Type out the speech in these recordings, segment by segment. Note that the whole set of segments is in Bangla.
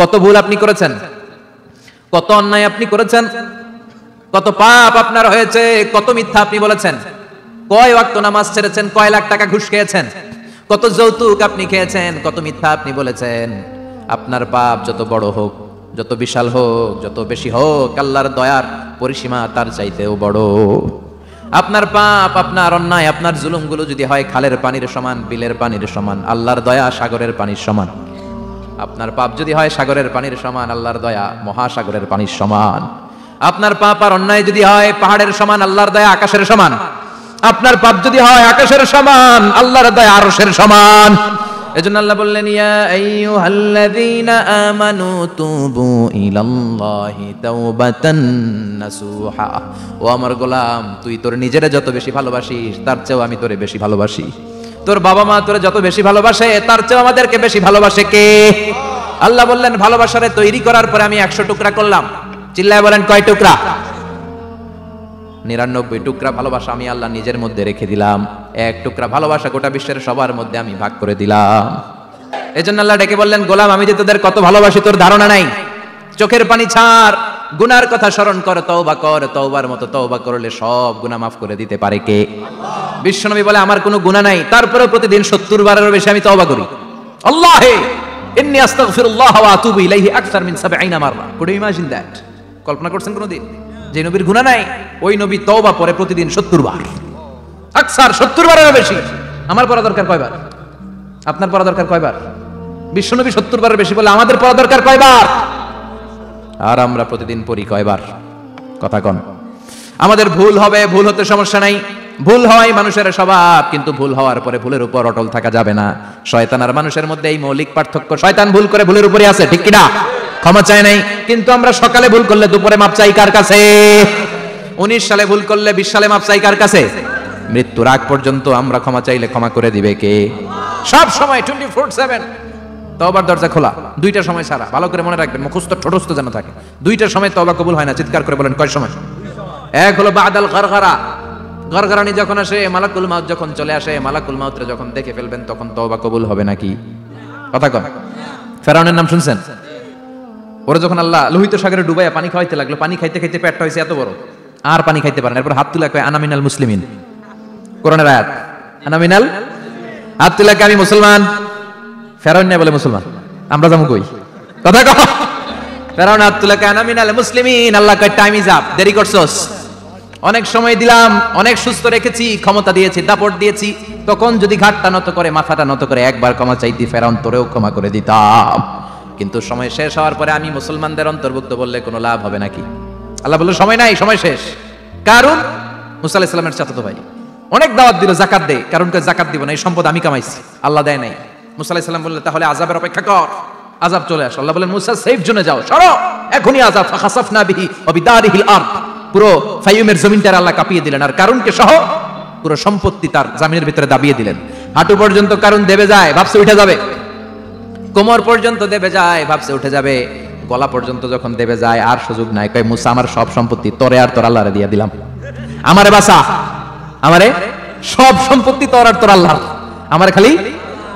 কত ভুল আপনি করেছেন, কত অন্যায় আপনি করেছেন, কত পাপ আপনার হয়েছে, কত মিথ্যা আপনি বলেছেন, কয় ওয়াক্ত নামাজ ছেড়েছেন, কয় লাখ টাকা ঘুষ খেয়েছেন, কত যৌতুক আপনি খেয়েছেন, কত মিথ্যা আপনি বলেছেন। আপনার পাপ যত বড় হোক, যত বিশাল হোক, যত বেশি হোক, আল্লাহর দয়ার পরিসীমা তার চাইতেও বড়। আপনার পাপ, আপনার অন্যায়, আপনার জুলুমগুলো যদি হয় খালের পানির সমান, বিলের পানির সমান, আল্লাহর দয়া সাগরের পানির সমান। আপনার পাপ যদি হয় সাগরের পানির সমান, আল্লাহর দয়া মহাসাগরের পানির সমান। আপনার পাপ আর অন্যায় যদি হয় পাহাড়ের সমান, আল্লাহর দয়া আকাশের সমান। আপনার পাপ যদি হয় আকাশের সমান, আল্লাহর দয়া আরশের সমান। এজন্য আল্লাহ বললেন, ইয়া আইয়ুহাল্লাযীনা আমানু তুবু ইলাল্লাহি তাওবাতান নাসুহা। ও আমার গোলাম, তুই তোর নিজেরে যত বেশি ভালোবাসিস তার চেয়েও আমি তোরে বেশি ভালোবাসি। তোর বাবা মা তোরে যত বেশি ভালোবাসে তার চেয়েও আমাদেরকে বেশি ভালোবাসে কে? আল্লাহ বললেন, ভালোবাসারে তৈরি করার পরে আমি 100 টুকরা করলাম। চিল্লায় বলেন, কয় টুকরা? 99 টুকরা ভালোবাসা আমি আল্লাহ নিজের মধ্যে রেখে দিলাম। 1 টুকরা ভালোবাসা গোটা বিশ্বের সবার মধ্যে আমি ভাগ করে দিলাম। এজন্য আল্লাহ ডেকে বললেন, গোলাম আমি যে তোদের কত ভালোবাসি তোর ধারণা নাই। চোখের পানি ছাড়, গুনার কথা স্মরণ কর, তওবা কর। তওবার মতো তওবা করলে সব গুনাহ মাফ করে দিতে পারে কে? বিশ্বনবী বলে, আমার কোনো গুনাহ নাই, তারপরেও প্রতিদিন 70 বারেরও বেশি আমি তওবা করি। আল্লাহে ইন্নী আস্তাগফিরুল্লাহ ওয়া আতুবু ইলাইহি আকসার মিন 70 মাররা। Could you imagine that? কল্পনা করছেন কোনদিন যে নবীর গুনাহ নাই, ওই নবী তওবা পড়ে প্রতিদিন 70 বার, আকসার 70 বারেরও বেশি। আমার পড়া দরকার কয়বার? আপনার পড়া দরকার কয়বার? বিশ্বনবী 70 বারের বেশি বলে আমাদের পড়া দরকার কয়বার? আর আমরা প্রতিদিন পড়ি কয়বার? কথা কন। আমাদের ভুল হবে, ভুল হতে সমস্যা নাই, ভুল হয় মানুষের স্বভাব, কিন্তু ভুল হওয়ার পরে ভুলের উপর অটল থাকা যাবে না। শয়তান আর মানুষের মধ্যে এই মৌলিক পার্থক্য। শয়তান ভুল করে ভুলের উপরে আছে, ঠিক কিনা? ক্ষমা চায় নাই, কিন্তু আমরা সকালে ভুল করলে দুপুরে মাপ চাই কার কাছে? 19 সালে ভুল করলে 20 সালে মাপ চাই কার কাছে? মৃত্যুর আগ পর্যন্ত আমরা ক্ষমা চাইলে ক্ষমা করে দিবে কে? সব সময় 24/7 তওবার দরজা খোলা, 2টা সময় ছাড়া। ভালো করে মনে রাখবেন, মুখস্থ ঠোঁটস্থ যেন থাকে। 2টার সময় তওবা কবুল হয় না। চিৎকার করে বলেন, কয় সময়? এক হলো বাদাল গরগরা, গরগরানি যখন আসে, মালাকুল মাউত যখন চলে আসে, মালাকুল মাউতরে যখন দেখে ফেলবেন তখন তওবা কবুল হবে নাকি? কথা কন। ফেরাউনের নাম শুনছেন? ওরা যখন আল্লাহ লোহিত সাগরে ডুবাইয়া পানি খাওয়াইতে লাগলো, পানি খাইতে খাইতে পেটটা হয়েছে এত বড়, আর পানি খাইতে পারে না। এরপর হাত তুলে কয়, আনা মিনাল মুসলিমিন। কোরআনের আয়াত, আনা মিনাল, হাত তুলে কয়, আমি মুসলমান। ফেরাউন না বলে মুসলমান, আমরা যাবো কই? কথা কও। ফেরাউন হাত তুলে কয়, আনা মিনাল মুসলিমিন। আল্লাহ কয়, টাইম ইজ আপ, দেরি করছস। অনেক সময় দিলাম, অনেক সুস্থ রেখেছি, ক্ষমতা দিয়েছি, দাপট দিয়েছি, তখন যদি ঘাটটা নত করে, মাথাটা নত করে একবার ক্ষমা চাইতি, ফেরাউন তোরেও ক্ষমা করে দিতাম। কিন্তু সময় শেষ হওয়ার পরে আমি মুসলমানদের অন্তর্ভুক্ত বললে কোনো লাভ হবে নাকি? আল্লাহ বলল, সময় নাই, সময় শেষ। কারণ মুসা আলাইহিস সালামের চাচাতো ভাই অনেক দাওয়াত দিল, জাকাত দে। কারণ কে জাকাত দিব না, এই সম্পদ আমি কামাইছি, আল্লাহ দেয় নাই। মুসা আলাইহিস সালাম বললেন, তাহলে আযাবের অপেক্ষা কর, আযাব চলে আসে। আল্লাহ বলেন, মুসা সেফ জোনে যাও, সরো, এখনই আযাব। ফাখাসাফনা বিহি ওয়া বিদারিহিল আরদ, পুরো ফায়ুমের জমিনটার আল্লাহ কাঁপিয়ে দিলেন, আর কারুনকে সহ পুরো সম্পত্তি তার জামিনের ভিতরে দাবিয়ে দিলেন। হাঁটু পর্যন্ত কারুন দেবে যায়, ভাবছে উঠে যাবে। কোমর পর্যন্ত দেবে যায়, ভাবছে উঠে যাবে। গলা পর্যন্ত যখন দেবে যায়, আর সুযোগ নাই। কয়, মুসা আমার সব সম্পত্তি তোরে আর তোর আল্লাহরে দিয়ে দিলাম, আমারে বাঁচা, আমারে সব সম্পত্তি তোর আর তোর আল্লাহ, আমারে খালি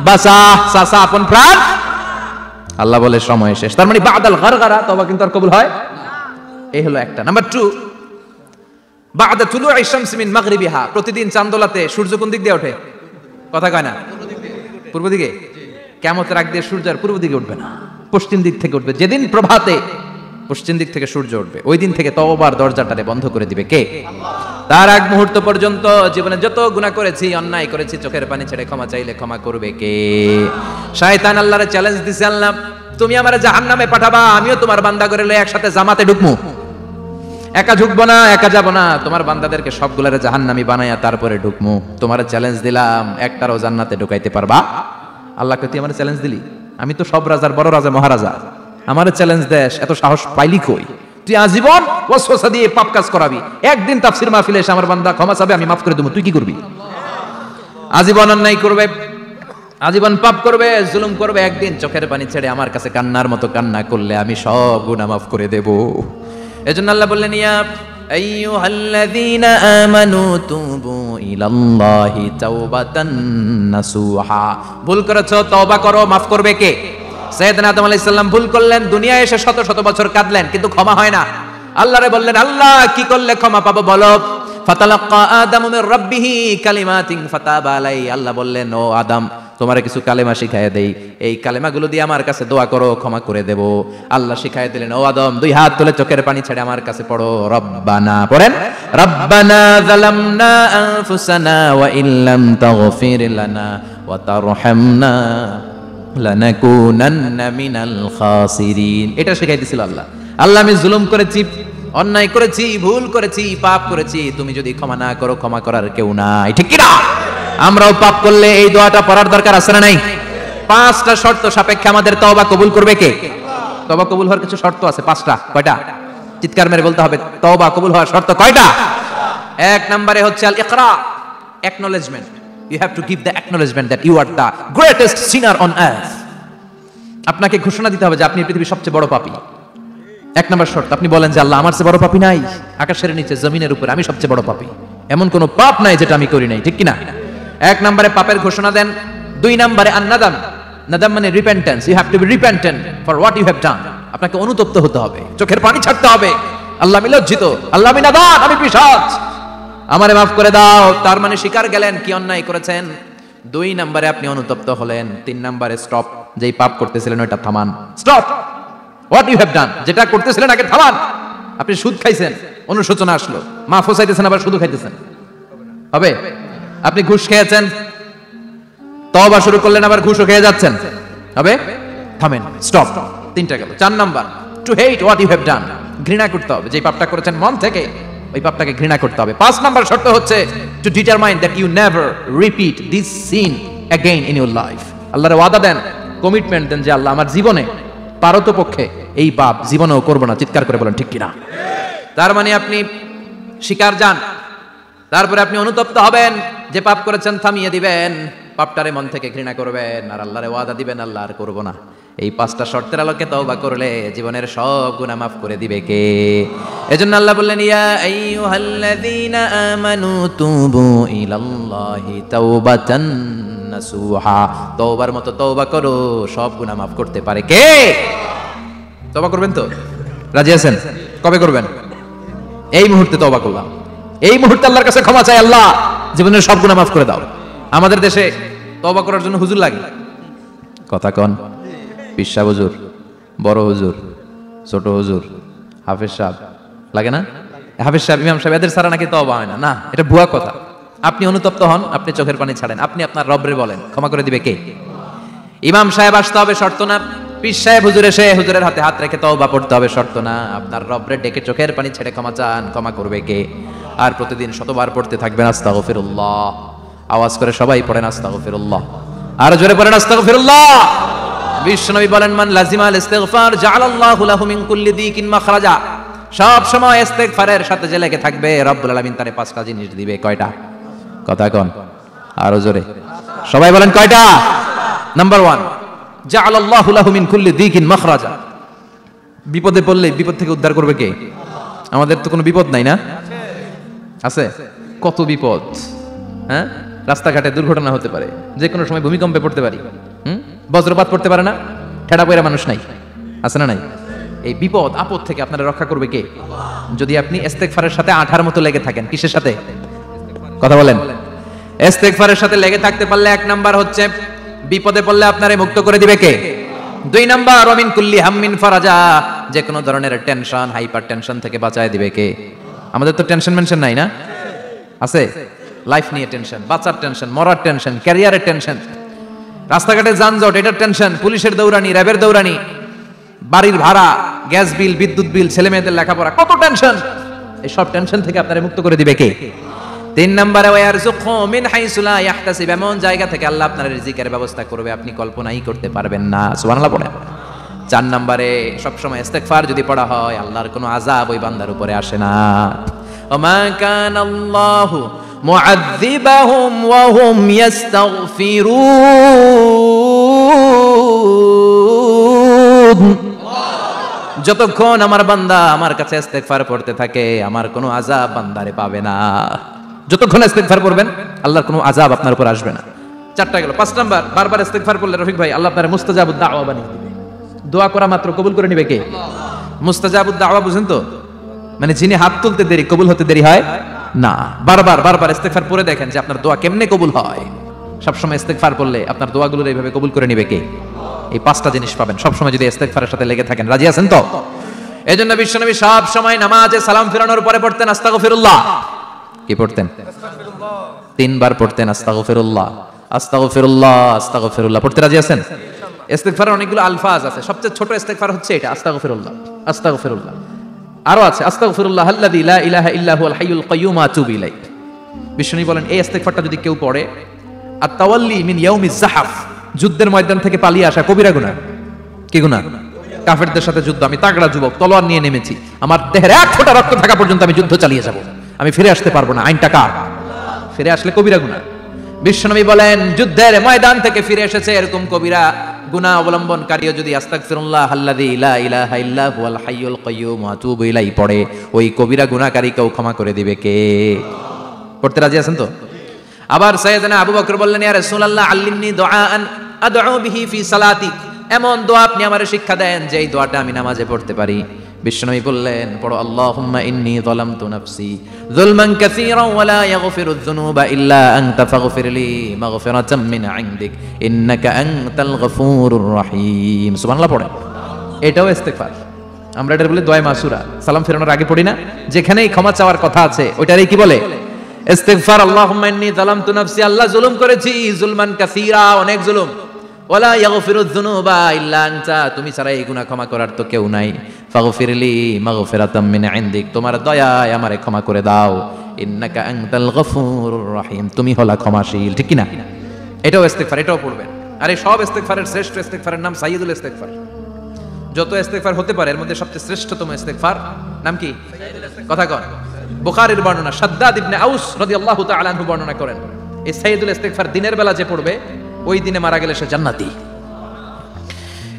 বাঁচা, চাচা আপন প্রাণ। আল্লাহ বলে, সময় শেষ। তার মানে বাদাল গরগরা তওবা কিন্তু আর কবুল হয়। এই হলো একটা। নাম্বার 2, বাদা তুলুই শামস মিন মাগরিবিহা। প্রতিদিন চাঁদোলাতে সূর্য কোন দিক দিয়ে ওঠে? কথা কয় না? পূর্ব দিকে। কিয়ামতের আগ দিয়ে সূর্য আর পূর্ব দিকে উঠবে না, পশ্চিম দিক থেকে উঠবে। যেদিন প্রভাতে পশ্চিম দিক থেকে সূর্য উঠবে, ওই দিন থেকে তওবার দরজাটারে বন্ধ করে দিবে কে? তার আগ মুহূর্ত পর্যন্ত জীবনে যত গুনাহ করেছি, অন্যায় করেছি, চোখের পানি ছেড়ে ক্ষমা চাইলে ক্ষমা করবে কে? শয়তান আল্লাহরে চ্যালেঞ্জ দিছে, আল্লাহ তুমি আমারে জাহান্নামে পাঠাবা, আমিও তোমার বান্দা করে লয়ে একসাথে জামাতে ঢুকমু। একা ঢুকবো না, একা যাব না, তোমার বান্দাদেরকে সবগুলারে জাহান্নামী বানায়া তারপরে ঢুকমু। তোমার চ্যালেঞ্জ দিলাম, একটারও জান্নাতে ঢুকাইতে পারবা? আল্লাহকে তুই আমার চ্যালেঞ্জ দিলি? আমি তো সব রাজার বড় রাজা, মহারাজা, আমার চ্যালেঞ্জ দেশ, এত সাহস পাইলি কই? তুই আজীবন ওয়াসওয়াসা দিয়ে পাপ কাজ করাবি, একদিন তাফসীর মাহফিলে এসে আমার বান্দা ক্ষমা চাবে, আমি মাফ করে দেবো, তুই কি করবি? আজীবন অন্যায় করবে, আজীবন পাপ করবে, জুলুম করবে, একদিন চোখের পানি ছেড়ে আমার কাছে কান্নার মতো কান্না করলে আমি সব গুনাহ মাফ করে দেব। এজন্য আল্লাহ বললেন, ইয়া আইয়ুহাল্লাযীনা আমানু তুবু ইলাল্লাহি তাওবাতান নাসুহা। ভুল করেছো, তওবা করো, মাফ করবে কে? সাইয়েদনা আদম আলাইহিস সালাম ভুল করলেন, দুনিয়ায় এসে শত শত বছর কাঁদলেন, কিন্তু ক্ষমা হয় না। আল্লাহরে বললেন, আল্লাহ কি করলে ক্ষমা পাবো বলো। ফাতালাক্কা আদামু মির রাব্বিহি কালিমাতিন ফাতাবা আলাইহি। আল্লাহ বললেন, ও আদম, তোমারে কিছু কালেমা শিখাইয়া দেই, এই কালেমাগুলো দিয়ে আমার কাছে দোয়া করো, ক্ষমা করে দেব। আল্লাহ শিখাইয়া দিলেন, ও আদম, দুই হাত তুলে চোখের পানি ছেড়ে আমার কাছে পড়ো, রব্বানা পড়েন, রব্বানা যালামনা আনফুসানা ওয়া ইল্লাম তাগফির লানা ওয়া তারহামনা লানাকুনান্না মিনাল খাসিরিন। এটা শিখাই দিছিল আল্লাহ। আল্লাহ, আমি জুলুম করেছি, অন্যায় করেছি, ভুল করেছি, পাপ করেছি, তুমি যদি ক্ষমা না করো, ক্ষমা করার কেউ নাই, ঠিক কি না? আমরাও পাপ করলে এই দোয়াটা পড়ার দরকার আছে না নাই? 5টা শর্ত সাপেক্ষে আমাদের তওবা কবুল করবে কে? তওবা কবুল হওয়ার কিছু শর্ত আছে 5টা। কয়টা? চিৎকার মেরে বলতে হবে, তওবা কবুল হওয়ার শর্ত কয়টা? 1 নম্বরে হচ্ছে আল ইকরা, acknowledgement. You have to give the acknowledgement that you are the greatest sinner on earth. আপনাকে ঘোষণা দিতে হবে যে আপনি পৃথিবীর সবচেয়ে বড় পাপী। 1 নম্বর শর্ত, আপনি বলেন যে আল্লাহ, আমার চেয়ে বড় পাপী নাই, আকাশের নিচে জমিনের উপরে আমি সবচেয়ে বড় পাপী, এমন কোন পাপ নাই যেটা আমি করি নাই, ঠিক কি না? 1 নম্বরে পাপের ঘোষণা দেন। 2 নম্বরে আন-নাদাম, নাদাম মানে repentance. You have to be repentant for what you have done. আপনাকে অনুতপ্ত হতে হবে, চোখের পানি ছাড়তে হবে। আল্লাহ, আমি লজ্জিত, আল্লাহ আমি নাদান, আমি পিশাচ, আমারে মাফ করে দাও। তার মানে স্বীকার গেলেন কি অন্যায় করেছেন। 2 নম্বরে আপনি অনুতপ্ত হলেন। 3 নম্বরে স্টপ, যেই পাপ করতেছিলেন ওটা থামান, stop what you have done, যেটা করতেছিলেন আগে থামান। আপনি সুদ খাইছেন, অনুশোচনা আসলো, মাফ চাইতেছেন, আবার সুদ খাইতেছেন, হবে? আপনি ঘুষ খেয়েছেন, তওবা শুরু করলেন, আবার ঘুষও খেয়ে যাচ্ছেন, হবে? থামেন, স্টপ। 3টা গেল। 4 number, to hate what you have done, ঘৃণা করতে হবে, যে পাপটা করেছেন মন থেকে ওই পাপটাকে ঘৃণা করতে হবে। 5 নাম্বার শর্ত হচ্ছে to determine that you never repeat this sin again in your life. আল্লাহর ওয়াদা দেন, কমিটমেন্ট দেন যে আল্লাহ, আমার জীবনে পারতপক্ষে এই পাপ জীবনেও করব না। চিৎকার করে বলেন ঠিক কিনা? তার মানে আপনি স্বীকার যান, তারপরে আপনি অনুতপ্ত হবেন, যে পাপ করেছেন থামিয়ে দিবেন, পাপটারে মন থেকে ঘৃণা করবেন, আর আল্লাহরে ওয়াদা দিবেন, আল্লাহ আর করব না। এই 5টা শর্তের আলোকে তওবা করলে জীবনের সব গুনাহ মাফ করে দিবে কে? এজন্য আল্লাহ বললেন, ইয়া আইয়ুহাল্লাযীনা আমানু তুবু ইলাল্লাহি তাওবাতান নাসুহা। তওবার মতো তওবা করো, সব গুনাহ মাফ করতে পারে কে? তওবা করবেন তো? রাজি আছেন? কবে করবেন? এই মুহূর্তে তওবা করলাম, এই মুহূর্তে আল্লাহর কাছে ক্ষমা চাই, আল্লাহ জীবনের সব গুনাহ মাফ করে দাও। আমাদের দেশে তওবা করার জন্য হুজুর লাগে, কথা কন? পিসা হুজুর, বড় হুজুর, ছোট হুজুর, হাফেজ সাহেব লাগে না? হাফেজ সাহেব, ইমাম সাহেব, এদের ছাড়া নাকি তওবা হয় না। না, এটা ভুয়া কথা। আপনি অনুতপ্ত হন, আপনি চোখের পানি ছাড়েন, আপনি আপনার রবরে বলেন, ক্ষমা করে দিবে কে? ইমাম সাহেব আসতে হবে, শর্ত না। পীর সাহেব হুজুর এসে হুজুরের হাতে হাত রেখে তওবা পড়তে হবে, শর্ত না। আপনার রবরে ডেকে চোখের পানি ছেড়ে ক্ষমা চান, ক্ষমা করবে কে? আর প্রতিদিন শতবার পড়তে থাকবেন আস্তাগফিরুল্লাহ। আওয়াজ করে সবাই পড়েন আস্তাগফিরুল্লাহ, আর জোরে পড়েন আস্তাগফিরুল্লাহ। বিশ্বনবী বলেন, মান লাজিমাল ইস্তিগফার জাআলাল্লাহু লাহু মিন কুল্লি দিকিন মাখরাজা। সব সময় ইস্তিগফারের সাথে যে লেগে থাকবে, রব্বুল আলামিন তারে 5টা জিনিস দিবে। কয়টা? কথা কোন? আরো জোরে সবাই বলেন, কয়টা? নাম্বার 1, জাআলাল্লাহু লাহু মিন কুল্লি দিকিন মাখরাজা। বিপদে পড়লে বিপদ থেকে উদ্ধার করবে কে? আমাদের তো কোনো বিপদ নাই না? আছে? কত বিপদ, হ্যাঁ? রাস্তাঘাটে দুর্ঘটনা হতে পারে, যে কোনো সময় ভূমিকম্পে পড়তে পারি, বজ্রপাত পড়তে পারে না? ঠেড়া পয়রা মানুষ নাই, আছে না নাই? এই বিপদ আপদ থেকে আপনারা রক্ষা করবে কে? যদি আপনি ইস্তেগফারের সাথে আঠার মতো লেগে থাকেন। কিসের সাথে? কথা বলেন। ইস্তেগফারের সাথে লেগে থাকতে পারলে 1 নাম্বার হচ্ছে বিপদে পড়লে আপনারে মুক্ত করে দিবে কে? 2 নাম্বার, ওমিন কুল্লি হাম্মিন ফারাজা। যে কোনো ধরনের টেনশন, হাইপার টেনশন থেকে বাঁচায় দিবে কে? আমাদের তো টেনশন মেনশন নাই না? আছে? লাইফ নিয়ে টেনশন, বাঁচার টেনশন, মরার টেনশন, ক্যারিয়ারের টেনশন, রাস্তাঘাটে যানজট, এটার টেনশন, পুলিশের দৌড়ানি, র্যাবের দৌড়ানি, বাড়ির ভাড়া, গ্যাস বিল, বিদ্যুৎ বিল, ছেলে মেয়েদের লেখাপড়া, কত টেনশন। এই সব টেনশন থেকে আপনারে মুক্ত করে দিবে কে? 3 নম্বরে, ওয়ারযুকহু মিন হাইসু লা ইয়াহতাসিব। এমন জায়গা থেকে আল্লাহ আপনার রিজিকের ব্যবস্থা করবে আপনি কল্পনাই করতে পারবেন না। সুবহানাল্লাহ পড়েন। 4 নম্বরে, সবসময় ইস্তেগফার যদি পড়া হয়, আল্লাহর কোনো আযাব ওই বান্দার উপরে আসে না। ওমা কানাল্লাহু মুআযযিবাহুম ওয়া হুম ইস্তাগফিরুন। যতক্ষণ আমার বান্দা আমার কাছে ইস্তেগফার পড়তে থাকে, আমার কোনো আযাব বান্দারে পাবে না। যতক্ষণ ইস্তেগফার পড়বেন, আল্লাহর কোনো আযাব আপনার উপর আসবে না। 4টা গেল। 5 নাম্বার, বারবার ইস্তেগফার পড়লে রফিক ভাই, আল্লাহ আপনার মুস্তাজাবুদ দাওয়া বানিয়ে দিবে। দোয়া করা মাত্র কবুল করে নিবে কে? মুস্তাজাবুদ দাওয়া বুঝেন তো, মানে যিনি হাত তুলতে দেরি কবুল হতে দেরি হয় না। বারবার বারবার ইস্তেগফার পড়ে দেখেন যে আপনার দোয়া কেমনে কবুল হয়। সবসময় ইস্তেগফার করলে আপনার দোয়াগুলোর এইভাবে কবুল করে নিবে কে? এই পাঁচটা জিনিস পাবেন সবসময় যদি ইস্তেগফারের সাথে লেগে থাকেন। রাজি আছেন তো? এজন্য বিশ্বনবী সব সময় নামাজে সালাম ফেরানোর পরে পড়তেন আস্তাগফিরুল্লাহ। কি পড়তেন? 3 বার পড়তেন আস্তাগফিরুল্লাহ আস্তাগফিরুল্লাহ আস্তাগফিরুল্লাহ। পড়তে রাজি আছেন? ইস্তেগফারের অনেকগুলো আলফাজ আছে, সবচেয়ে ছোট ইস্তেগফার হচ্ছে এটা, আস্তাগফিরুল্লাহ আস্তাগফিরুল্লাহ। আরো আছে আস্তাগফিরুল্লাহ আল্লাযী লা ইলাহা ইল্লা হুয়াল হাইয়ুল কাইয়্যুম আতুবু ইলাইহি। বিশ্বনবী বলেন এই ইস্তেগফারটা যদি কেউ পড়ে, আত-তাওয়াল্লি মিন ইয়াউমিজ যাহাফ, যুদ্ধের ময়দান থেকে পালিয়ে আসা কবিরা গুনাহ। কি গুনাহ? কাফেরদের সাথে যুদ্ধ, আমি তাগড়া যুবক, তলোয়ার নিয়ে নেমেছি, আমার দেহের এক ফোঁটা রক্ত থাকা পর্যন্ত আমি যুদ্ধ চালিয়ে যাব, আমি ফিরে আসতে পারবো না, আইনটা কার? ফিরে আসলে কবিরা গুনাহ। বিশ্বনবী বলেন যুদ্ধের ময়দান থেকে ফিরে এসেছে এরকম কবিরা গুনাহ অবলম্বনকারীও যদি আস্তাগফিরুল্লাহ আল্লাযী লা ইলাহা ইল্লা হুয়াল হাইয়ুল কাইয়্যুম আতুবু ইলাইহি পড়ে, ওই কবিরা গুনাহকারীকেও ক্ষমা করে দিবে কে? পড়তে রাজি আছেন তো? আবার সাইয়েদনা আবু বকর বললেন ইয়া রাসূলুল্লাহ আল্লিমনি দুআআন আদউ বিহি ফি সালাতি, এমন দোয়া আপনি আমারে শিক্ষা দেন যে এই দোয়াটা আমি নামাজে পড়তে পারি। বিশ্বনবী বললেন পড়ো আল্লাহুম্মা ইন্নী যালামতু নাফসি যুলমান কাসীরান ওয়া লা ইয়াগফিরুয যুনুবা ইল্লা আনতা ফাগফিরলি মাগফিরাতাম মিন ইনদিক ইন্নাকা আনতাল গফুরুর রহিম। সুবহানাল্লাহ পড়েন। এটাও ইস্তেগফার। আমরা এটা বলি দোয়া মাসুরা, সালাম ফেরানোর আগে পড়ি না? যেখানেই ক্ষমা চাওয়ার কথা আছে ওইটারই কি বলে? ইস্তিগফার। আল্লাহুম্মা ইন্নী যালামতু নাফসি, আল্লাহ জুলুম করেছি, যুলমান কাসীরা, অনেক জুলুম, ওয়ালা ইয়াগফিরুয যুনুবা ইল্লা আনতা, তুমি ছাড়া এই গুনাহ ক্ষমা করার তো কেউ নাই, ফাগফিরলি মাগফিরাতাম মিন ইনদিক, তোমার দয়ায় আমারে ক্ষমা করে দাও, ইন্নাকা আনতাল গফুরুর রহিম, তুমি হলা ক্ষমাশীল। ঠিক কি না? এটাও ইস্তিগফার, এটাও পড়বেন। আর এই সব ইস্তিগফারের শ্রেষ্ঠ ইস্তিগফারের নাম সাইয়্যিদুল ইস্তিগফার। যত ইস্তিগফার হতে পারে এর মধ্যে সবচেয়ে শ্রেষ্ঠতম ইস্তিগফার নাম কি? কথা কন। বুখারীর বর্ণনা, শাদ্দাদ ইবনে আউস রাদিয়াল্লাহু তাআলা আনহু বর্ণনা করেন, এই সাইয়্যিদুল ইস্তিগফার দিনের বেলা যে পড়বে ওই দিনে মারা গেলে সে জান্নাতি।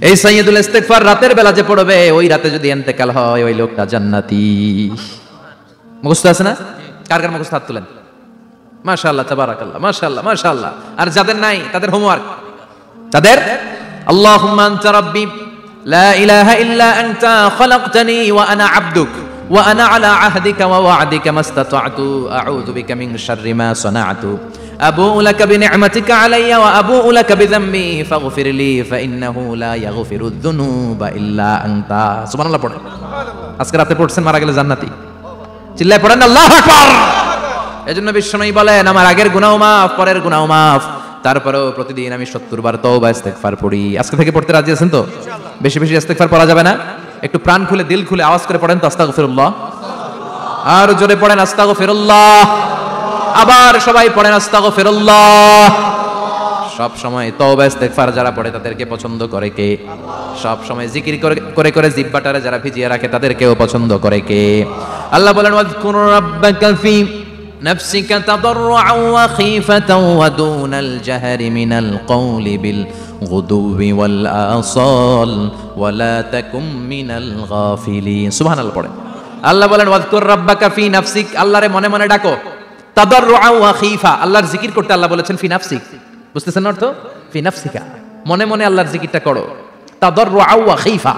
এই সাইয়্যিদুল ইস্তিগফার রাতের বেলা যে পড়বে ওই রাতে যদি ইন্তেকাল হয় ওই লোকটা জান্নাতি। মুখস্থ আছে না? কার কার মুখস্থ? হাত তুলেন। মাশাআল্লাহ, তাবারাকাল্লাহ, মাশাআল্লাহ, মাশাআল্লাহ। আর যাদের নাই তাদের হোমওয়ার্ক, তাদের আল্লাহুম্মা আনতা রাব্বি লা ইলাহা ইল্লা আনতা খালাকতানি ওয়া আনা আবদুক ওয়া আনা আলা আহদিকা ওয়া ওয়া'দিকা মাস্তাতা'তু আউযু বিকা মিন শাররি মা সানা'তু আবু'ু লাকা বিনি'মাতিকা আলাইয়া ওয়া আবু'ু লাকা বিযামবি ফাগফিরলি ফাইন্নাহু লা ইয়াগফিরুয যুনুবা ইল্লা আনতা। সুবহানাল্লাহ পড়েন। আজকে রাতে পড়ছেন, মারা গেলে জান্নাতি। চিল্লায় পড়েন আল্লাহু আকবার। এজন্য বিশ্বনবী বলেন আমার আগের গুনাহও মাফ, পরের গুনাহও মাফ, তারপরেও প্রতিদিন আমি 70 বার তওবা ইস্তিগফার পড়ি। আজকে থেকে পড়তে রাজি আছেন তো? বেশি বেশি ইস্তিগফার পড়া যাবে না? একটু প্রাণ খুলে দিল খুলে আওয়াজ করে পড়েন তো আস্তাগফিরুল্লাহ। আর জোরে পড়েন আস্তাগফিরুল্লাহ। আবার সবাই পড়েন আস্তাগফিরুল্লাহ। সব সময় তওবা ইস্তিগফার যারা পড়ে তাদেরকে পছন্দ করে কে? সব সময় জিকির করে করে জিহ্বাটারে যারা ভিজিয়ে রাখে তাদেরকেও পছন্দ করে কে? আল্লাহ বলেন ওয়াযকুর রাব্বাকা ফি নাফসিকা তাদাররুআন ওয়া খীফাতান ওয়া দুনাল জাহরি মিনাল কওলি বিল গুদুবি ওয়াল আসাল ওয়া লা তাকুম মিনাল গাফিলিন। সুবহানাল্লাহ পড়েন। আল্লাহ বলেন ওয়াযকুর রাব্বাকা ফি নাফসিক, আল্লাহরে মনে মনে ডাকো, তাদাররুআন ওয়া খীফা, আল্লাহর জিকির করতে আল্লাহ বলেছেন ফি নাফসিক। বুঝতেছেন অর্থ? ফি নাফসিকা, মনে মনে আল্লাহর জিকিরটা করো। তাদাররুআন ওয়া খীফা,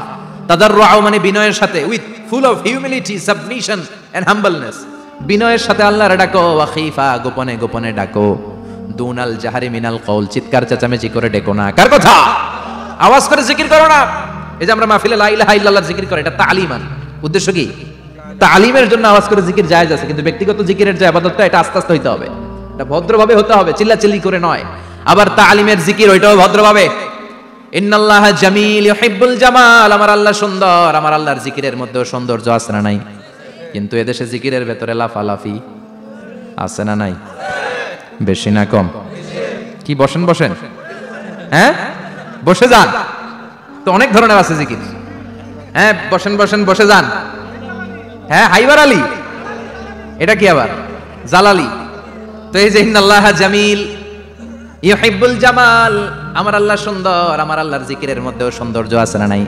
তাদাররুআন মানে বিনয়ের সাথে, with full of humility, submission and humbleness, বিনয়ের সাথে আল্লাহর ডাকো। ওয়া খীফা, গোপনে গোপনে ডাকো। দুনাল জাহারি মিনাল কওল, চিৎকার চেঁচামেচি করে ডেকো না। কার কথা? আওয়াজ করে জিকির করো না। এই যে আমরা মাহফিলে লা ইলাহা ইল্লাল্লাহর জিকির করে, এটা তালিমান। উদ্দেশ্য কি? তালিমের জন্য আওয়াজ করে জিকির জায়েজ আছে, কিন্তু ব্যক্তিগত জিকিরের যে ইবাদতটা এটা আস্তে আস্তে হইতে হবে, এটা ভদ্রভাবে হতে হবে, চিল্লাচিল্লি করে নয়। আবার তালিমের জিকির ওইটাও ভদ্রভাবে। ইন্নাল্লাহা জামিল ইউহিব্বুল জামাল, আমার আল্লাহ সুন্দর, আমার আল্লাহর জিকিরের মধ্যেও সৌন্দর্য আছে না নাই? কিন্তু এদেশে জিকিরের ভেতরে লাফালাফি আছে না নাই? বেশি না কম? কি বসেন বসেন, হ্যাঁ বসে যান তো, অনেক ধরনের আছে জিকির। হ্যাঁ বসেন বসেন, বসে যান। হ্যাঁ হাইবার আলী, এটা কি আবার জালালি? তো এই যে ইন্নাল্লাহা জামিল ইউহিব্বুল জামাল, আমার আল্লাহ সুন্দর, আমার আল্লাহর জিকিরের মধ্যেও সৌন্দর্য আছে না নাই?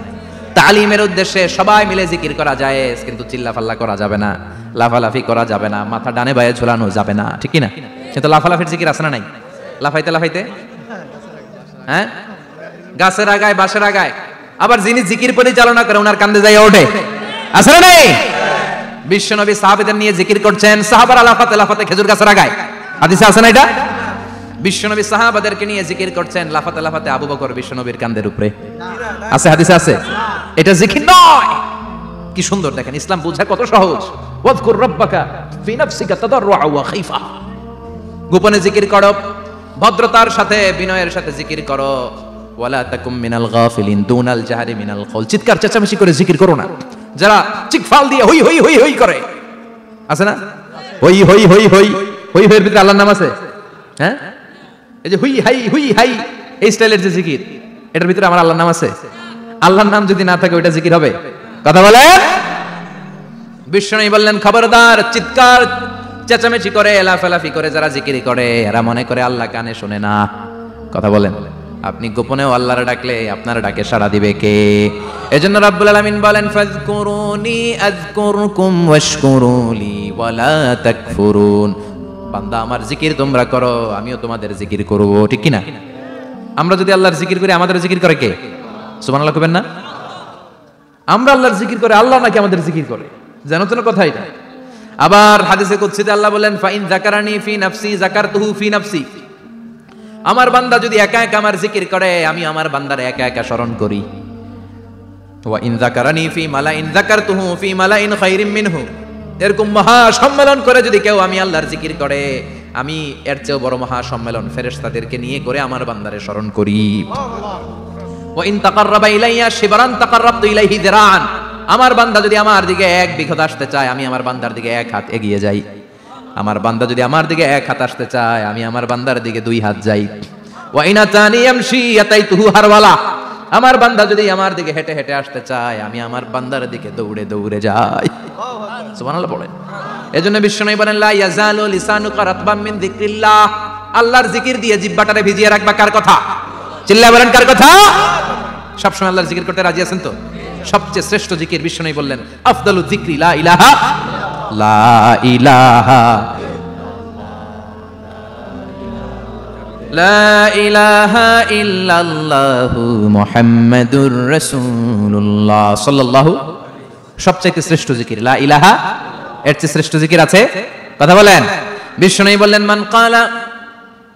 তালিমের উদ্দেশ্যে সবাই মিলে জিকির করা যায়, কিন্তু চিল্লাফাল্লা করা যাবে না, লাফালাফি করা যাবে না, মাথা ডানে বায়ে ঝোলানো যাবে না, ঠিক কি না? কিন্তু লাফালাফির জিকির আছে না নাই? লাফাইতে লাফাইতে, হ্যাঁ গাছের আগায় বাঁশের আগায় আবার যিনি জিকির পরিচালনা করে ওনার কান্দে যায় ওঠে, আছে না নেই? বিশ্বনবী সাহাবীদের নিয়ে জিকির করছেন, সাহাবারা লাফাতে লাফাতে খেজুর গাছের আগায়, হাদিসে আছে না এটা? বিশ্বনবী সাহাবাদেরকে নিয়ে জিকির করছেন, লাফাতে লাফাতে আবু বকর বিশ্বনবীর কাঁধের উপরে, আছে হাদিসে আছে? এটা জিকির নয়। কি সুন্দর দেখেন, ইসলাম বোঝা কত সহজ। ওয়াজকুর রাব্বাকা ফি নাফসিকা তাদাররুআ ওয়া খাইফা, গোপনে জিকির করো, ভদ্রতার সাথে বিনয়ের সাথে জিকির করো। ওয়ালা তাকুম মিনাল গাফিলিন দুনাল জাহরি মিনাল কওল, চিৎকার চেঁচামেচি করে জিকির করো না। যারা চিকফাল দিয়ে হই হই হই হই করে, আছে না? হই হই হই হই হই হইয়ের ভিতরে আল্লাহর নাম আছে? হ্যাঁ, এই যে হুই হাই হুই হাই এই স্টাইলের যে জিকির, এটার ভিতরে আমার আল্লাহর নাম আছে? আল্লাহর নাম যদি না থাকে ওইটা জিকির হবে? কথা বলেন। বিশ্বনবী বললেন, খবরদার, চিৎকার চেঁচামেচি করে লাফালাফি করে যারা জিকির করে এরা মনে করে আল্লাহ কানে শুনে না। কথা বলেন। আপনি গোপনেও আল্লাহর ডাকলে আপনার ডাকে সাড়া দিবে কে? এজন্য রাব্বুল আলামিন বলেন, ফাযকুরুনি আযকুরকুম ওয়াশকুরুলি ওয়ালা তাকফুরুন। বান্দা আমার জিকির তোমরা করো, আমিও তোমাদের জিকির করব, ঠিক কি না? আমরা যদি আল্লাহর জিকির করি আমাদের জিকির করে কে? সুবহানাল্লাহ কইবেন না? আমরা আল্লাহর জিকির করে, আল্লাহ নাকি আমাদের জিকির করে? জানো তো না কথা এটা? আবার হাদিসে কুদসিতে আল্লাহ বলেন, ফাইন যাকারানি ফি নাফসি যাকারতুহু ফি নাফসি। আমার বান্দা যদি একা একা আমার জিকির করে, আমি আমার বান্দার একা একা স্মরণ করি। ওয়া ইন যাকারানি ফি মালাইন যাকারতুহু ফি মালাইন খায়রিম মিনহু। এরকম মহা সম্মেলন করে যদি কেউ আমি আল্লাহর জিকির করে, আমি এর চেয়ে বড় মহা সম্মেলন ফেরেশতাদেরকে নিয়ে করে আমার বান্দারে স্মরণ করি। ওয়া ইন তাকাররাবা ইলাইয়া শিবরান তাকাররাবতু ইলাইহি যিরাআন। আমার বান্দা যদি আমার দিকে এক বিঘত আসতে চায়, আমি আমার বান্দার দিকে এক হাত এগিয়ে যাই। আমার বান্দা যদি আমার দিকে এক হাত আসতে চায়, আমি আমার বান্দার দিকে দুই হাত যাই। ওয়া ইন আতানি ইয়ামশি আতাইতুহু হারওয়ালা। আমার বান্দা যদি আমার দিকে হেঁটে হেঁটে আসতে চায়, আমি আমার বান্দার দিকে দৌড়ে দৌড়ে যাই। সুবহানাল্লাহ পড়েন। এজন্য বিশ্বনবী বলেন, লা ইয়াজালু লিসানুকা রাতবাম মিন যিকরিল্লাহ। আল্লাহর জিকির দিয়ে জিহ্বাটারে ভিজিয়ে রাখবা। কার কথা? চিল্লায়ে বলেন, কার কথা? সবসময় আল্লাহর জিকির করতে রাজি আছেন তো? সবচেয়ে শ্রেষ্ঠ জিকির বিশ্বনবী বললেন, আফদালু যিকরি লা ইলাহা লা ইলাহা লা ইলাহা ইল্লাল্লাহু মুহাম্মাদুর রাসূলুল্লাহ সাল্লাল্লাহু। সবচেয়ে শ্রেষ্ঠ জিকির লা ইলাহা। এর চেয়ে শ্রেষ্ঠ জিকির আছে? কথা বলেন। বিশ্বনবী বললেন, মান ক্বালা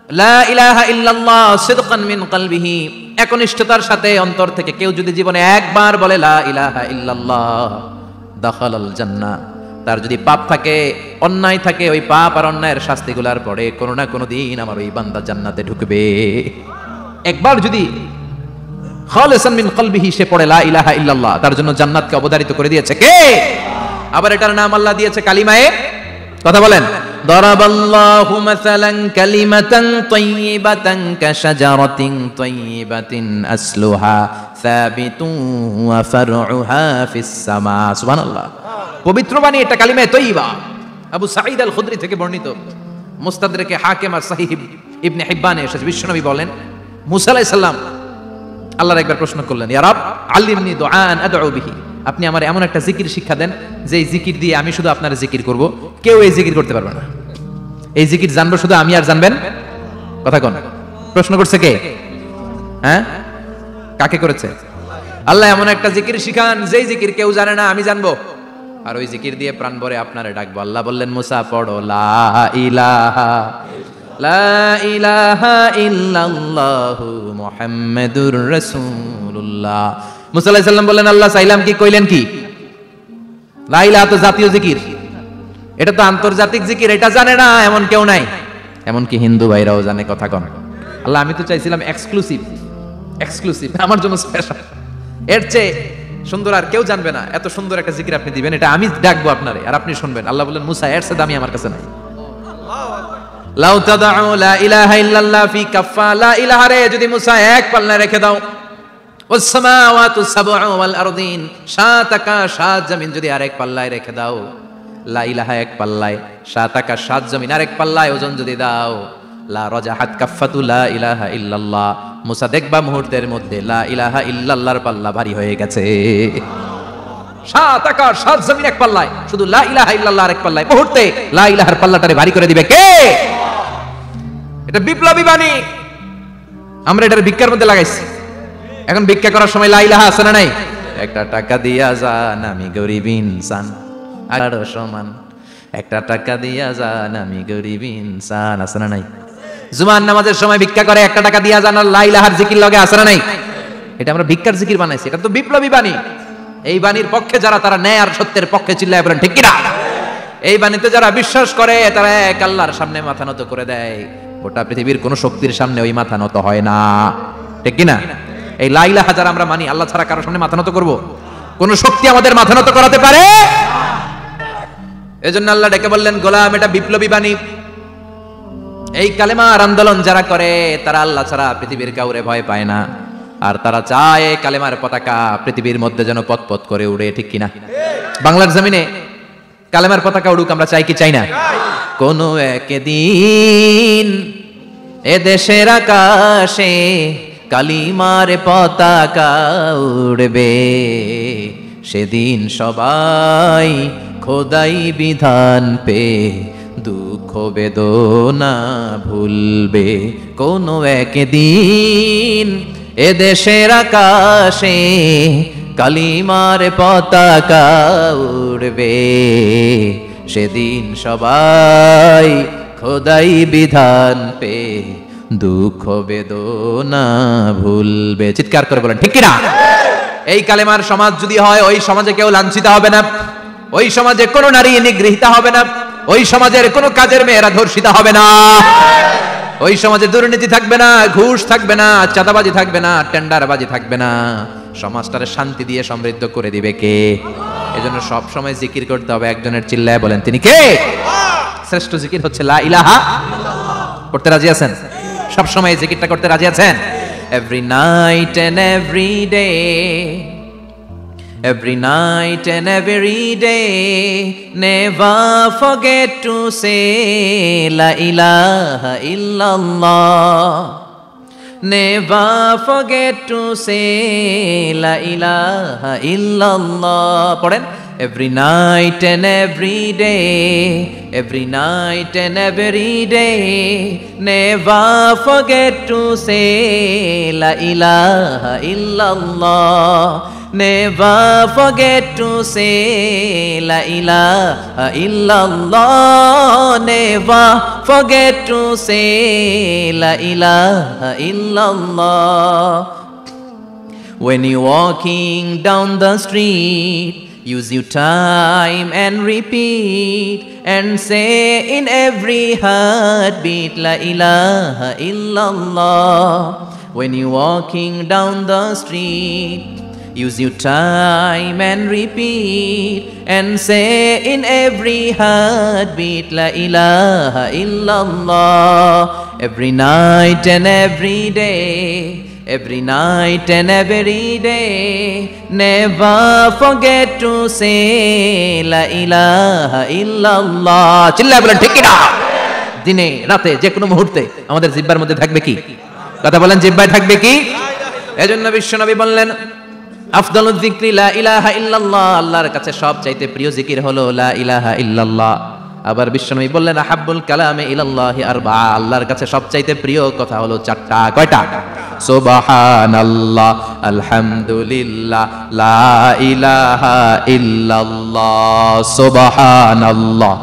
লা ইলাহা ইল্লাল্লাহ সিদকান মিন কলবিহি, একনিষ্ঠতার সাথে অন্তর থেকে কেউ যদি জীবনে একবার বলে লা ইলাহা ইল্লাল্লাহ, দাখালাল জান্নাহ। তার যদি পাপ থাকে, অন্যায় থাকে, ওই পাপ আর অন্যায়ের শাস্তিগুলার পরে কোনো না কোনো দিন আমার ওই বান্দা জান্নাতে ঢুকবে। একবার যদি খালিসান মিন কলবিহি সে পড়ে লা ইলাহা ইল্লাল্লাহ, তার জন্য জান্নাতকে অবধারিত করে দিয়েছে কে? আবার এটার নাম আল্লাহ দিয়েছে কালিমায়ে। কথা বলেন। দরাবাল্লাহু মাসালান কালিমাতান তাইয়িবাতান কাশাজারাতিন তাইয়িবাতিন আসলুহা সাবিতুন ওয়া ফারউহা ফিস সামা। সুবহানাল্লাহ। পবিত্র বাণী এটা কালিমায়ে তাইয়িবা। আবু সাঈদ আল খুদরি থেকে বর্ণিত, মুস্তাদরাকে হাকিম আর সহিহ ইবনে হিব্বানে এসেছে। বিশ্বনবী বলেন, মুসা আলাইহিস সালাম আল্লাহর একবার প্রশ্ন করলেন, ইয়া রাব আল্লিমনি দুআআন আদউ বিহি। আপনি আমার এমন একটা জিকির শিক্ষা দেন যে এই জিকির দিয়ে আমি শুধু আপনার জিকির করব, কেউ এই জিকির করতে পারবে না। এই জিকির জানবো শুধু আমি আর জানবেন। কথা কোন? প্রশ্ন করছে কে? হ্যাঁ, কাকে করেছে? আল্লাহ এমন একটা জিকির শিখান যেই জিকির কেউ জানে না, আমি জানবো, আর ওই জিকির দিয়ে প্রাণ ভরে আপনারে ডাকবো। আল্লাহ বললেন, মুসা পড়ো লা ইলাহা লা ইলাহা ইল্লাল্লাহু মুহাম্মাদুর রাসূলুল্লাহ। মুসা আলাইহিস সালাম বললেন, আল্লাহ চাইলাম কি, কইলেন কি? লা ইলাহা তো জাতীয় জিকির, এটা তো আন্তর্জাতিক জিকির, এটা জানে না এমন কেউ নাই। এমনকি হিন্দু ভাইরাও জানে। কথা কন। আল্লাহ আমি তো চাইছিলাম এক্সক্লুসিভ, এক্সক্লুসিভ আমার জন্য স্পেশাল, এর চেয়ে সুন্দর আর কেউ জানবে না। এত সুন্দর একটা জিকির আপনি দিবেন, এটা আমি ডাকবো আপনারে আর আপনি শুনবেন। আল্লাহ বললেন, মুসা এর চেয়ে দামি আমার কাছে নাই। লাউ তাদউ লা ইলাহা ইল্লাল্লাহ ফি কাফা, লা ইলাহা রে যদি মুসা এক পাল্লায় রেখে দাও, ওয়াস সামাওয়াতু সাবউ ওয়াল আরদিন, সাত আকাশ সাত জমিন যদি আরেক পাল্লায় রেখে দাও, লা ইলাহা এক পাল্লায়, সাত আকাশ সাত জমিন আরেক পাল্লায় ওজন যদি দাও, লা রাজাহাত কাফাতু লা ইলাহা ইল্লাল্লাহ। মুসা দেখবা মুহূর্তের মধ্যে লা ইলাহা ইল্লাল্লাহর পাল্লা ভারী হয়ে গেছে। সাত আকাশ সাত জমিন এক পাল্লায়, শুধু লা ইলাহা ইল্লাল্লাহ আরেক পাল্লায়, মুহূর্তে লা ইলাহার পাল্লাটারে ভারী করে দিবে কে? এটা বিপ্লবী বাণী, আমরা এটার ভিক্ষার মধ্যে লাগাইছি। এখন ভিক্ষা করার সময় লা ইলাহা আছে না নাই? একটা টাকা দিয়া যান আমি গরিব ইনসান, আরো সমান একটা টাকা দিয়া যান আমি গরিব ইনসান, আছে না নাই? জুমার নামাজের সময় ভিক্ষা করে একটা টাকা দিয়া যান আর লা ইলাহার জিকির লগে, আছে না নাই? এটা আমরা ভিক্ষার জিকির বানাইছি, এটা তো বিপ্লবী বাণী। এই বাণীর পক্ষে যারা, তারা ন্যায় আর সত্যের পক্ষে চিল্লায় বলেন ঠিক কিনা? এই বাণীতে যারা বিশ্বাস করে তারা এক আল্লাহর সামনে মাথা নত করে দেয়, গোটা পৃথিবীর কোন শক্তির সামনে ওই মাথা নত হয় না, ঠিক কিনা? এই লা ইলাহা যারা আমরা মানি, আল্লাহ ছাড়া কারোর সামনে মাথা নত করব? কোন শক্তি আমাদের মাথা নত করাতে পারে? এজন্য আল্লাহ ডেকে বললেন গোলাম, এটা বিপ্লবী বাণী। এই কালেমার আন্দোলন যারা করে তারা আল্লাহ ছাড়া পৃথিবীর কাউরে ভয় পায় না, আর তারা চায় কালেমার পতাকা পৃথিবীর মধ্যে যেন পথ করে উড়ে, ঠিক কিনা? বাংলার জমিনে কালেমার পতাকা উড়ুক, আমরা চাই কি চাই না? কোন একদিন এ দেশের আকাশে কালিমার পতাকা উড়বে, সেদিন সবাই খোদাই বিধান পে দুঃখ বেদনা ভুলবে। কোন একদিন এ দেশের আকাশে কালিমার পতাকা উড়বে, সেদিন সবাই খোদাই বিধান পে দুঃখ বেদনা ভুলবে। চিৎকার করে বলেন ঠিক কিনা? এই কালেমার সমাজ যদি হয়, ওই সমাজে কেউ লাঞ্ছিত হবে না, ওই সমাজে কোনো নারী নিগৃহীতা হবে না, ওই সমাজের কোনো কাজের মেয়েরা ধর্ষিতা হবে না, ওই সমাজে দুর্নীতি থাকবে না, ঘুষ থাকবে না, চাঁদাবাজি থাকবে না, টেন্ডারবাজি থাকবে না। সমাজটারে শান্তি দিয়ে সমৃদ্ধ করে দিবে কে? এজন্য সব সময় জিকির করতে হবে একজনের, চিল্লায় বলেন তিনি কে? শ্রেষ্ঠ জিকির হচ্ছে লা ইলাহা। করতে রাজি আছেন? সব সময় জিকিরটা করতে রাজি আছেন? Every night and every day, every night and every day, never forget to say la ilaha illallah, never forget to say la ilaha illallah. পড়েন, every night and every day, every night and every day, never forget to say la ilaha illallah, never forget to say la ilaha illallah, never forget to say la ilaha illallah. When you're walking down the street, use your time and repeat and say in every heartbeat la ilaha illallah. When you're walking down the street, use your time and repeat and say in every heartbeat la ilaha illallah. Every night and every day, every night and every day, never forget to say la ilaha illallah. চিল্লায় বলেন ঠিক কিনা? দিনে রাতে যে কোনো মুহূর্তে আমাদের জিহ্বার মধ্যে থাকবে কি? কথা বলেন, জিহ্বায় থাকবে কি? এজন্য বিশ্বনবী বললেন আফদালুয যিকরি লা ইলাহা ইল্লাল্লাহ, আল্লাহর কাছে সবচাইতে প্রিয় জিকির হলো লা ইলাহা ইল্লাল্লাহ। আবার বিশ্বনবী বললেন আহাব্বুল কালামে ইলাল্লাহি আরবা, আল্লাহর কাছে সবচাইতে প্রিয় কথা হলো চারটা। কয়টা? সুবহানাল্লাহ, আলহামদুলিল্লাহ, লা ইলাহা ইল্লাল্লাহ। সুবহানাল্লাহ,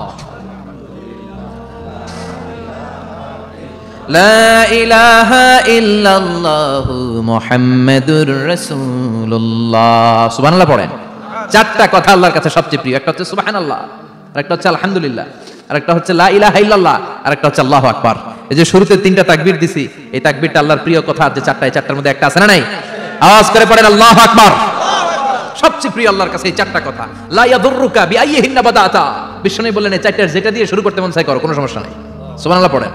লা ইলাহা ইল্লাল্লাহু মুহাম্মাদুর রাসূলুল্লাহ। সুবহানাল্লাহ পড়েন। চারটা কথা আল্লাহর কাছে সবচেয়ে প্রিয়। একটা হচ্ছে সুবহানাল্লাহ, আরেকটা হচ্ছে আলহামদুলিল্লাহ, আরেকটা হচ্ছে লা ইলাহা ইল্লাল্লাহ, আরেকটা হচ্ছে আল্লাহু আকবার। এই যে শুরুতে তিনটা তাকবীর দিছি, এই তাকবীরটা আল্লাহর প্রিয় কথা যে চারটা, এই চারটার মধ্যে একটা আছে না নাই? আওয়াজ করে পড়েন আল্লাহু আকবার। সবচেয়ে প্রিয় আল্লাহর কাছে এই চারটা কথা। লা ইয়াদুররুকা বিআইয়িহিন্না বাদাতা, বিশ্বনবী বললেন এই চারটার যেটা দিয়ে শুরু করতে মন চায় করো, কোনো সমস্যা নাই। সুবহানাল্লাহ পড়েন।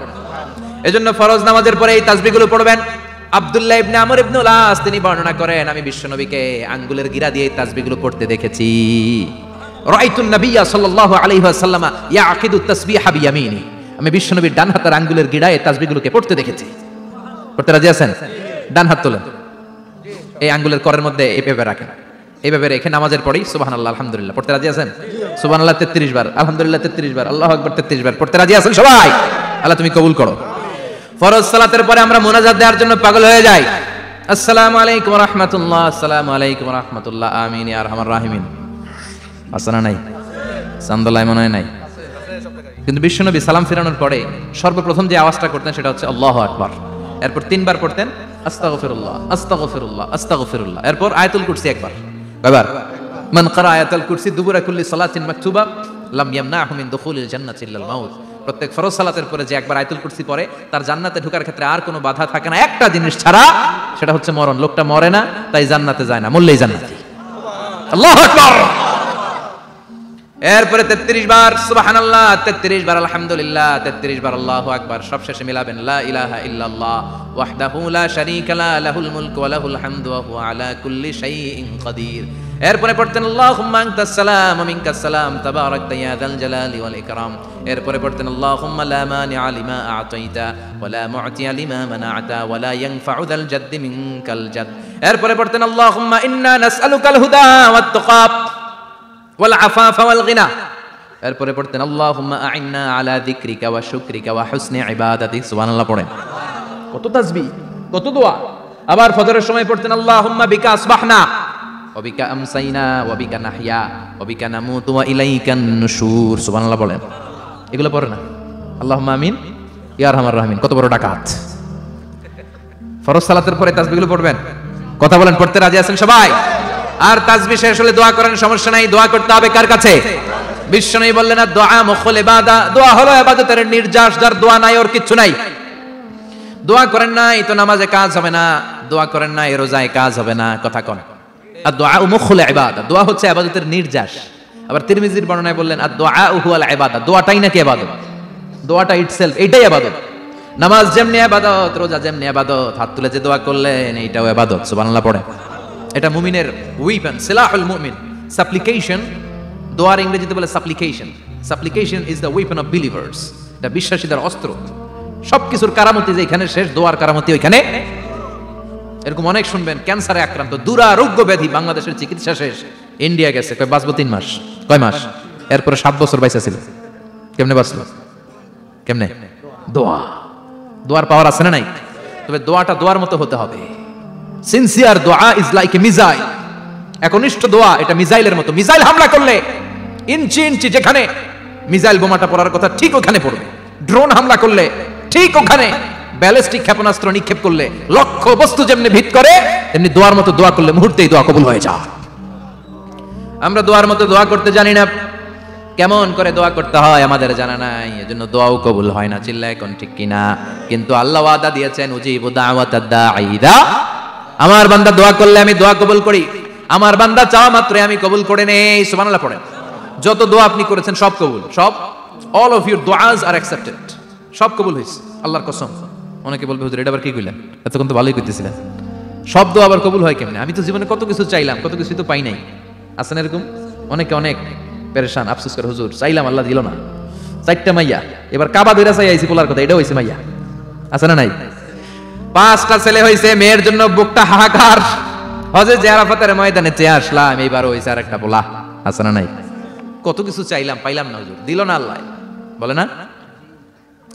এজন্য ফরজ নামাজের পরে এই তাসবিহগুলো পড়বেন। আব্দুল্লাহ ইবনে আমর ইবনে উলাস তিনি বর্ণনা করেন, আমি বিশ্বনবীকে আঙ্গুলের গিরা দিয়ে এই তাসবিহগুলো পড়তে দেখেছি। রাআইতুন নাবিয়্যা সাল্লাল্লাহু আলাইহি ওয়াসাল্লাম ইয়াকিদু তাসবিহা বিয়ামিনি, আমি বিশ্বনবীর ডান হাতের আঙ্গুলের গিরায় এই তাসবিহগুলোকে পড়তে দেখেছি। পড়তে রাজি আছেন? ডান হাত তোলেন, এই আঙ্গুলের করের মধ্যে এইভাবে রাখেন, এইভাবে রেখে নামাজের পরেই সুবহানাল্লাহ আলহামদুলিল্লাহ পড়তে রাজি আছেন? সুবহানাল্লাহ 33 বার, আলহামদুলিল্লাহ 33 বার, আল্লাহু আকবার 33 বার পড়তে রাজি আছেন সবাই? আল্লাহ তুমি কবুল করো। ফরজ সালাতের পরে আমরা মুনাজাত দেওয়ার জন্য পাগল হয়ে যাই। আসসালামু আলাইকুম ওয়া রাহমাতুল্লাহ, আসসালামু আলাইকুম ওয়া রাহমাতুল্লাহ, আমিন ইয়া আরহামার রাহিমিন। আসনা নাই, চান্দলায় মনে হয় নাই, কিন্তু বিশ্বনবী সালাম ফিরানোর পরে সর্বপ্রথম যে আওয়াজটা করতেন সেটা হচ্ছে আল্লাহু আকবার। এরপর 3 বার পড়তেন আস্তাগফিরুল্লাহ আস্তাগফিরুল্লাহ আস্তাগফিরুল্লাহ। এরপর আয়াতুল কুরসি একবার। কয়বার? মান ক্বারা আয়াতুল কুরসি দুবুরা কুল্লি সালাতিন মাকতুবা লাম ইয়ামনাহু মিন দুখুলিল জান্নাতি ইল্লাল মাউত। প্রত্যেক ফরজ সালাতের পরে যে একবার আয়াতুল কুরসি পড়ে তার জান্নাতে ঢোকার ক্ষেত্রে আর কোনো বাধা থাকে না, একটা জিনিস ছাড়া, সেটা হচ্ছে মরণ। লোকটা মরে না, তাই জান্নাতে যায় না, মরলেই জান্নাতি। আল্লাহু আকবার। এরপরে 33 বার সুবহানাল্লাহ, 33 বার আলহামদুলিল্লাহ, 33 বার আল্লাহু আকবার। সবশেষে মিলাবেন লা ইলাহা ইল্লাল্লাহ ওয়াহদাহু লা শারীকা লা লাহুল মুলকু ওয়া লাহুল হামদু ওয়া হুয়া আলা কুল্লি শাইইন কাদির। এরপরে পড়তেন আল্লাহুম্মা আনতাস সালাম ওয়া মিনকাস সালাম তাবারাকতা ইয়া যাল জালালি ওয়াল ইকরাম। এরপরে পড়তেন আল্লাহুম্মা লা মানিআ লিমা আ'তাইতা ওয়া লা মু'তিয়া লিমা মানা'তা ওয়া লা ইয়ানফা'ু যাল জাদ্দি মিনকাল জাদ। এরপরে পড়তেন আল্লাহুম্মা ইন্না নাসআলুকাল হুদা ওয়াত তুকা ওয়াল আফাফা ওয়াল গিনা। এরপরে পড়তেন আল্লাহুম্মা আ'ইন্না আলা যিকরিকা ওয়া শুকরিকা ওয়া হুসনি ইবাদাতিক। সুবহানাল্লাহ পড়েন। কত তাসবিহ, কত দোয়া। আবার ফজরের সময় পড়তেন আল্লাহুম্মা বিকা আসবাহনা ওয়া বিকা আমসাইনা ওয়া বিকা নাহইয়া ওয়া বিকা নামুতু ওয়া ইলাইকান নুশুর। সুবহানাল্লাহ বলেন। এগুলো পড়ে না? আল্লাহুম্মা আমিন ইয়া আরহামার রাহিমিন। কত বড় ডাকাত। ফরজ সালাতের পরে তাসবিহগুলো পড়বেন। কথা বলেন, পড়তে রাজি আছেন সবাই? আর তাসবিহ শেষ হলে দোয়া করেন, সমস্যা নাই। দোয়া করতে হবে কার কাছে? বিশ্বনবী বললেন না, দোয়া মুখুল ইবাদা, দোয়া হলো ইবাদতের নির্যাস। যার দোয়া নাই ওর কিচ্ছু নাই। দোয়া করেন নাই তো নামাজে কাজ হবে না, দোয়া করেন নাই রোজায় কাজ হবে না। কথা কোন? আর দোয়া মুখুল ইবাদা, দোয়া হচ্ছে ইবাদতের নির্যাস। আবার তিরমিজির বর্ণনায় বললেন আর দোয়া হুয়াল ইবাদা, দোয়াটাই নাকি ইবাদত। দোয়াটা ইটসেলফ এইটাই ইবাদত। নামাজ যেমনি ইবাদত, রোজা যেমনি ইবাদত, হাত তুলে যে দোয়া করলেন এইটাও ইবাদত। সুবহানাল্লাহ পড়ে। এটা মুমিনের উইপন, সিলাহুল মুমিন। সাপ্লিকেশন, দোয়ার ইংরেজিতে বলে সাপ্লিকেশন। সাপ্লিকেশন is the weapon of believers. এটা বিশ্বাসীদের অস্ত্র। সবকিছুর কারামতি যেখানে শেষ, দোয়ার কারামতি ওইখানে। এরকম অনেক শুনবেন, ক্যান্সারে আক্রান্ত, দুরারোগ্য ব্যাধি, বাংলাদেশের চিকিৎসা শেষ, ইন্ডিয়া গেছে, কয় বাঁচবো 3 মাস। কয় মাস? এরপরে 7 বছর বাইসা ছিল। কেমনে বাঁচলো? কেমনে? দোয়া। দোয়ার পাওয়ার আছে না নাই? তবে দোয়াটা দোয়ার মতো হতে হবে। সিনসিয়ার দোয়া ইজ লাইক এ মিসাইল। একনিষ্ঠ দোয়া এটা মিসাইলের মতো। মিসাইল হামলা করলে ইঞ্চি ইঞ্চি যেখানে মিসাইল বোমাটা পড়ার কথা ঠিক ওখানে পড়বে। ড্রোন হামলা করলে ঠিক ওখানে, ব্যালিস্টিক ক্ষেপণাস্ত্র নিক্ষেপ করলে লক্ষ্য বস্তু যেমনি ভিত করে, তেমনি দোয়ার মতো দোয়া করলে মুহূর্তেই দোয়া কবুল হয়ে যায়। আমরা দোয়ার মতো দোয়া করতে জানি না। কেমন করে দোয়া করতে হয় আমাদের জানা নাই, এজন্য দোয়াও কবুল হয় না। চিল্লায় কোন ঠিক কিনা? কিন্তু আল্লাহ ওয়াদা দিয়েছেন উজিবু দাওয়াতাদ দাঈ ইযা, আমার বান্দা দোয়া করলে আমি দোয়া কবুল করি। আমার বান্দা চাওয়া মাত্রই আমি কবুল করে নেই। সুবহানাল্লাহ পড়েন। যত দোয়া আপনি করেছেন সব কবুল, সব। অল অফ ইউর দোয়াজ আর অ্যাকসেপ্টেড। সব কবুল হয়েছে আল্লাহর কসম। অনেকে বলবে হুজুর এটা আবার কি কইলেন? এতক্ষণ তো ভালোই কইতেছিলেন। সব দোয়া আবার কবুল হয় কেমনে? আমি তো জীবনে কত কিছু চাইলাম, কত কিছু তো পাই নাই। আছেন এরকম অনেকে? অনেক পেরেশান, আফসোস করে হুজুর চাইলাম আল্লাহ দিল না। 4টা মাইয়া, এবার কাবা ধরে চাই আইছি পোলার কথা, এটা হইছে মাইয়া। আছে না নাই? 5টা ছেলে হইছে, মেয়ের জন্য বুকটা হাহাকার। হজে যে আরাফাতের ময়দানে চেয়ে আসলাম, এইবার হইছে আর একটা পোলা। আছে না নাই? কত কিছু চাইলাম, পাইলাম না, হুজুর দিল না আল্লাহ। বলে না?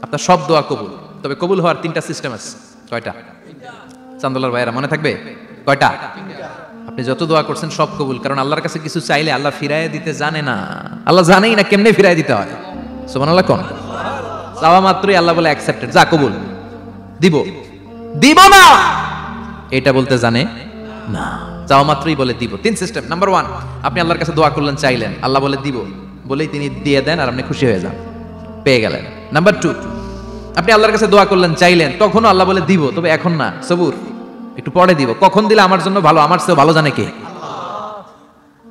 আপনার সব দোয়া কবুল। তবে কবুল হওয়ার 3টা সিস্টেম আছে। কয়টা? চান্দলার ভাইয়েরা মনে থাকবে? কয়টা? আপনি যত দোয়া করছেন সব কবুল, কারণ আল্লাহর কাছে কিছু চাইলে আল্লাহ ফিরাইয়া দিতে জানে না। আল্লাহ জানেই না কেমনে ফিরাইয়া দিতে হয়। সুবহানাল্লাহ কোন? চাওয়া মাত্রই আল্লাহ বলে অ্যাকসেপ্টেড, যা কবুল। দিব দিব না এটা বলতে জানে না, চাওয়া মাত্রই বলে দিব। 3 সিস্টেম। নাম্বার 1, আপনি আল্লাহর কাছে দোয়া করলেন, চাইলেন, আল্লাহ বলে দিব, বলেই তিনি দিয়ে দেন আর আপনি খুশি হয়ে যান, পেয়ে গেলেন। নাম্বার 2, আপনি আল্লাহর কাছে দোয়া করলেন, চাইলেন, তখনও আল্লাহ বলে দিব, তবে এখন না, সবুর, একটু পরে দিব। কখন দিলে আমার জন্য ভালো, আমার চেয়ে ভালো জানে কে?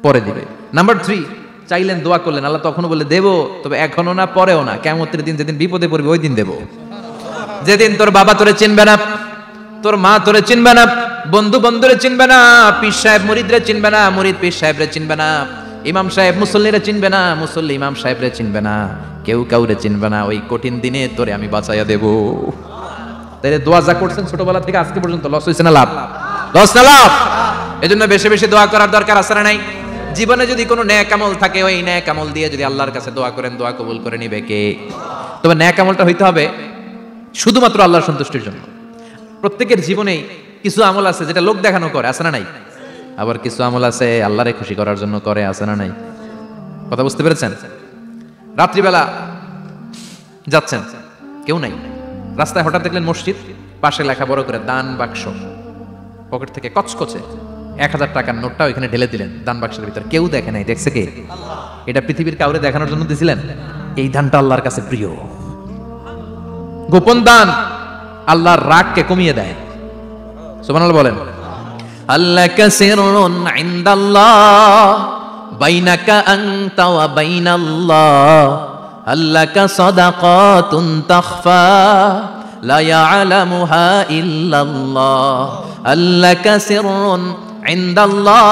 পরে দিবে। নাম্বার 3, চাইলেন, দোয়া করলেন, আল্লাহ তখনও বলে দেব, তবে এখনো না, পরেও না, কিয়ামতের দিন যেদিন বিপদে পড়বে ওই দিন দেব। যেদিন তোর বাবা তোরে চিনবে না, তোর মা তোরে চিনবে না, বন্ধু বন্ধুরে চিনবে না, পীর সাহেব মুরিদরে চিনবে না, মুরিদ পীর সাহেবরে চিনবে না, ইমাম সাহেব মুসল্লিরে চিনবে না, মুসল্লি ইমাম সাহেবরে চিনবে না, কেউ কাউরে চিনবে না। ওই কঠিন দিনে তোরে আমি বাঁচাইয়া দেব। তাইলে দোয়া যা করছেন ছোটবেলা থেকে আজকে পর্যন্ত, লস হয়েছে না লাভ? লস না লাভ? এজন্য বেশি বেশি দোয়া করার দরকার আছে না নাই? জীবনে যদি কোনো নেক আমল থাকে, ওই নেক আমল দিয়ে যদি আল্লাহর কাছে দোয়া করেন, দোয়া কবুল করে নিবে কে? তবে নেক আমলটা হইতে হবে শুধুমাত্র আল্লাহর সন্তুষ্টির জন্য। প্রত্যেকের জীবনেই কিছু আমল আছে যেটা লোক দেখানো করে, আছে না নাই? আবার কিছু আমল আছে আল্লাহরে খুশি করার জন্য করে, আছে না নাই? কথা বুঝতে পেরেছেন? রাত্রিবেলা যাচ্ছেন, কেউ নাই, রাস্তায় হঠাৎ দেখলেন মসজিদ, পাশে লেখা বড় করে দান বাক্স, পকেট থেকে কচকচে 1000 টাকার নোটটা ওইখানে ঢেলে দিলেন দান বাক্সের ভিতর। কেউ দেখে নাই, দেখছে কে? এটা পৃথিবীর কাউরে দেখানোর জন্য দিছিলেন? এই দানটা আল্লাহর কাছে প্রিয়। গোপন দান আল্লাহর রাগকে কমিয়ে দেয়। সুবহানাল্লাহ বলেন। আল্লাকা সিররুন ইনদাল্লাহ বাইনাকা আনতা ওয়া বাইনাল্লাহ, আল্লাকা সাদাকাতুন তাখফা লা ইয়ালামুহা ইল্লাল্লাহ, আল্লাকা সিররুন ইনদাল্লাহ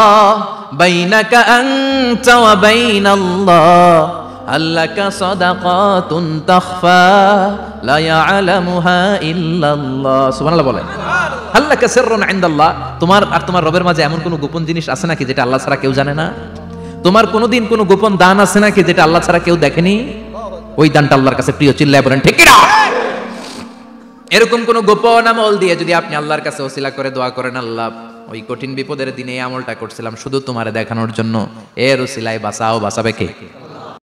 বাইনাকা আনতা ওয়া বাইনাল্লাহ, আল্লাকা সাদাকাতুন তাখফা লা ইয়ালামুহা ইল্লাল্লাহ। সুবহানাল্লাহ বলেন। আল্লাকা সিররুন ইনদাল্লাহ, তোমার আর তোমার রবের মাঝে এমন কোন গোপন জিনিস আছে নাকি যেটা আল্লাহ ছাড়া কেউ জানে না? তোমার কোনোদিন কোনো গোপন দান আছে নাকি যেটা আল্লাহ ছাড়া কেউ দেখেনি? ওই দানটা আল্লাহর কাছে প্রিয়। চিল্লায় বলেন ঠিক কিনা? এরকম কোন গোপন আমল দিয়ে যদি আপনি আল্লাহর কাছে ওসিলা করে দোয়া করেন, আল্লাহ ওই কঠিন বিপদের দিনে এই আমলটা করছিলাম শুধু তোমারে দেখানোর জন্য, এর ওসিলায় বাঁচাও, বাঁচাবে কে?